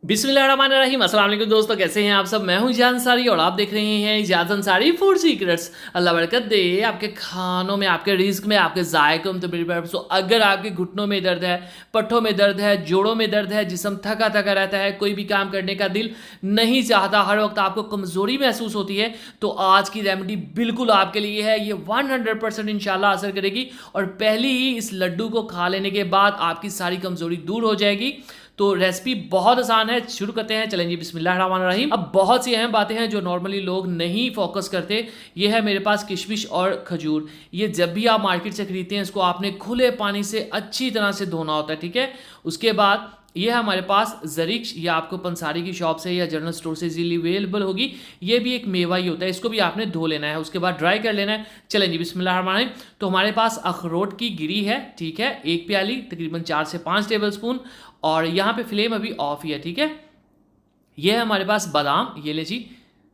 बिस्मिल्लाहिर्रहमानिर्रहीम। अस्सलाम वालेकुम दोस्तों, कैसे हैं आप सब। मैं हूं इजाज़ अंसारी और आप देख रहे हैं इजाज़ अंसारी फूड सीक्रेट्स। अल्लाह बरकत दे आपके खानों में, आपके रिस्क में, आपके जायकों में। तो मेरी बात सो, अगर आपके घुटनों में दर्द है, पट्ठों में दर्द है, जोड़ों में दर्द है, जिस्म थका थका रहता है, कोई भी काम करने का दिल नहीं चाहता, हर वक्त आपको कमज़ोरी महसूस होती है, तो आज की रेमेडी बिल्कुल आपके लिए है। ये 100% इंशाल्लाह असर करेगी और पहली ही इस लड्डू को खा लेने के बाद आपकी सारी कमज़ोरी दूर हो जाएगी। तो रेसिपी बहुत आसान है, शुरू करते हैं। चलें जी, बिस्मिल्लाहिर्रहमानिर्रहीम। अब बहुत सी अहम बातें हैं जो नॉर्मली लोग नहीं फोकस करते। ये है मेरे पास किशमिश और खजूर। ये जब भी आप मार्केट से खरीदते हैं, इसको आपने खुले पानी से अच्छी तरह से धोना होता है, ठीक है। उसके बाद ये है हमारे पास ज़रिक्श, या आपको पंसारी की शॉप से या जनरल स्टोर से इजीली अवेलेबल होगी। ये भी एक मेवा ही होता है, इसको भी आपने धो लेना है, उसके बाद ड्राई कर लेना है। चलें जी, बिस्मिल्लाहिर्रहमानिर्रहीम। तो हमारे पास अखरोट की गिरी है, ठीक है, 1 प्याली, तकरीबन 4 से 5 टेबल स्पून, और यहाँ पे फ्लेम अभी ऑफ ही है, ठीक है। ये है हमारे पास बादाम, ये ले जी,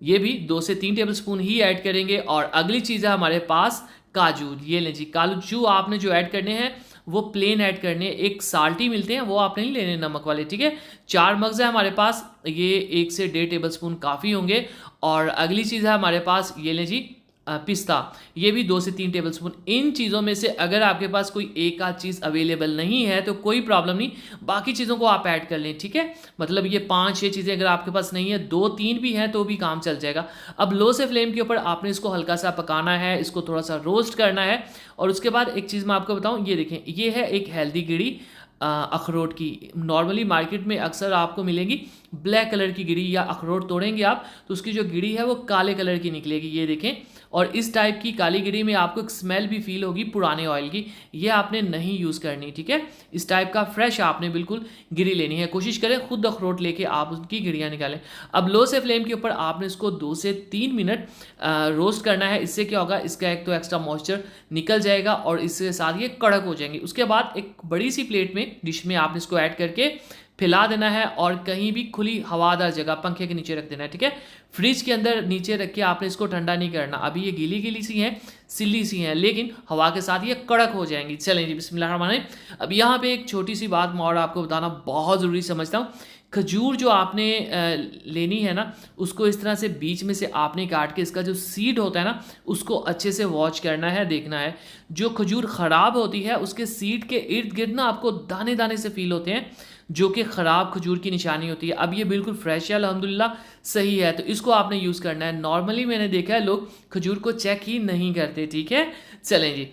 ये भी 2 से 3 टेबल स्पून ही ऐड करेंगे। और अगली चीज़ है हमारे पास काजू, ये ले जी, काजू आपने जो ऐड करने हैं वो प्लेन ऐड करने हैं। एक साल्टी मिलते हैं, वो आपने नहीं लेने, नमक वाले, ठीक है। 4 मग्ज़ है हमारे पास, ये 1 से 1.5 टेबल स्पून काफ़ी होंगे। और अगली चीज़ है हमारे पास, ये ले जी, पिस्ता, ये भी 2 से 3 टेबल स्पून। इन चीज़ों में से अगर आपके पास कोई एक आध चीज़ अवेलेबल नहीं है तो कोई प्रॉब्लम नहीं, बाकी चीज़ों को आप ऐड कर लें, ठीक है। मतलब ये 5-6 चीज़ें अगर आपके पास नहीं है, 2-3 भी हैं तो भी काम चल जाएगा। अब लो से फ्लेम के ऊपर आपने इसको हल्का सा पकाना है, इसको थोड़ा सा रोस्ट करना है। और उसके बाद एक चीज़ मैं आपको बताऊँ, ये देखें, ये है एक हेल्दी गिरी अखरोट की। नॉर्मली मार्केट में अक्सर आपको मिलेगी ब्लैक कलर की गिरी, या अखरोट तोड़ेंगे आप तो उसकी जो गिरी है वो काले कलर की निकलेगी, ये देखें। और इस टाइप की काली गिरी में आपको एक स्मेल भी फील होगी पुराने ऑयल की, ये आपने नहीं यूज़ करनी, ठीक है। इस टाइप का फ्रेश आपने बिल्कुल गिरी लेनी है। कोशिश करें खुद अखरोट लेके आप उसकी गिरियाँ निकालें। अब लो से फ्लेम के ऊपर आपने इसको 2 से 3 मिनट रोस्ट करना है। इससे क्या होगा, इसका एक तो एक्स्ट्रा मॉइस्चर निकल जाएगा और इसके साथ ये कड़क हो जाएंगे। उसके बाद एक बड़ी सी प्लेट में, डिश में आपने इसको ऐड करके फैला देना है और कहीं भी खुली हवादार जगह, पंखे के नीचे रख देना है, ठीक है। फ्रिज के अंदर नीचे रख के आपने इसको ठंडा नहीं करना। अभी ये गीली गीली सी हैं, सिल्ली सी हैं, लेकिन हवा के साथ ये कड़क हो जाएंगी। चलें जी, बिस्मिल्लाहिर्रहमानिर्रहीम। अब यहाँ पे एक छोटी सी बात मैं और आपको बताना बहुत ज़रूरी समझता हूँ। खजूर जो आपने लेनी है ना, उसको इस तरह से बीच में से आपने काट के, इसका जो सीड होता है ना, उसको अच्छे से वॉच करना है, देखना है। जो खजूर ख़राब होती है उसके सीड के इर्द गिर्द ना आपको दाने दाने से फील होते हैं, जो कि ख़राब खजूर की निशानी होती है। अब ये बिल्कुल फ्रेश है, अल्हम्दुलिल्लाह सही है, तो इसको आपने यूज़ करना है। नॉर्मली मैंने देखा है लोग खजूर को चेक ही नहीं करते, ठीक है। चलें जी,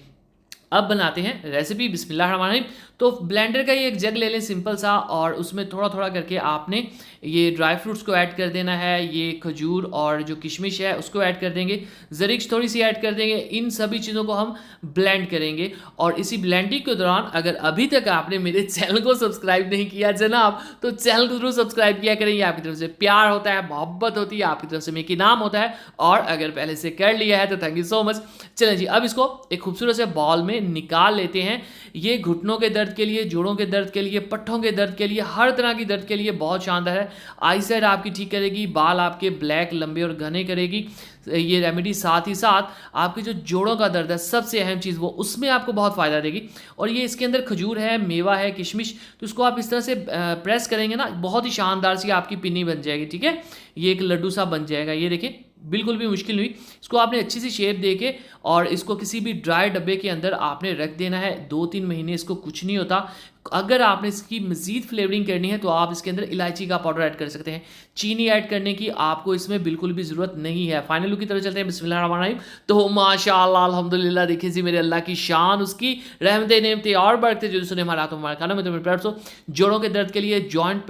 अब बनाते हैं रेसिपी। बिस्मिल्लाहिर्रहमानिर्रहीम। तो ब्लेंडर का ये एक जग ले लें सिंपल सा, और उसमें थोड़ा थोड़ा करके आपने ये ड्राई फ्रूट्स को ऐड कर देना है। ये खजूर और जो किशमिश है उसको ऐड कर देंगे, ज़रिक्श थोड़ी सी ऐड कर देंगे। इन सभी चीज़ों को हम ब्लेंड करेंगे। और इसी ब्लेंडिंग के दौरान अगर अभी तक आपने मेरे चैनल को सब्सक्राइब नहीं किया जनाब, तो चैनल को जरूर सब्सक्राइब किया करें। ये आपकी तरफ से प्यार होता है, मोहब्बत होती है, आपकी तरफ से मेक इनाम होता है। और अगर पहले से कर लिया है तो थैंक यू सो मच। चलें जी, अब इसको एक खूबसूरत से बॉल में निकाल लेते हैं। ये घुटनों के दर्द के लिए, जोड़ों के दर्द के लिए, पट्ठों के दर्द के लिए, हर तरह की दर्द के लिए बहुत शानदार है। आई साइड आपकी ठीक करेगी, बाल आपके ब्लैक लंबे और घने करेगी ये रेमेडी। साथ ही साथ आपके जो जोड़ों का दर्द है, सबसे अहम चीज़ वो, उसमें आपको बहुत फ़ायदा देगी। और ये इसके अंदर खजूर है, मेवा है, किशमिश, तो इसको आप इस तरह से प्रेस करेंगे ना, बहुत ही शानदार सी आपकी पिन्नी बन जाएगी, ठीक है। ये एक लड्डू सा बन जाएगा, ये देखें, बिल्कुल भी मुश्किल नहीं। इसको आपने अच्छी सी शेप दे के और इसको किसी भी ड्राई डब्बे के अंदर आपने रख देना है। 2-3 महीने इसको कुछ नहीं होता। अगर आपने इसकी मज़ीद फ्लेवरिंग करनी है तो आप इसके अंदर इलायची का पाउडर ऐड कर सकते हैं। चीनी ऐड करने की आपको इसमें बिल्कुल भी ज़रूरत नहीं है। फाइनल लुक की तरफ चलते हैं। बिस्मिल्लाहिर्रहमानिर्रहीम। तो माशाअल्लाह, अल्हम्दुलिल्लाह, देखिए जी मेरे अल्लाह की शान, उसकी रहमतें नेमतें और बरकतें जो सुने हमारे हाथों हमारे खानों में। तो मेरे हो जोड़ों के दर्द के लिए, जॉइंट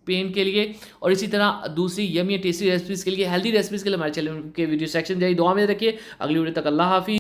पेन के लिए, और इसी तरह दूसरी यमी टेस्टी रेसिपीज़ के लिए, हेल्दी रेसिपीज़ के लिए हमारे चैनल के वीडियो सेक्शन जाइए। दुआ में रखिए। अगली वीडियो तक अल्लाह हाफिज़।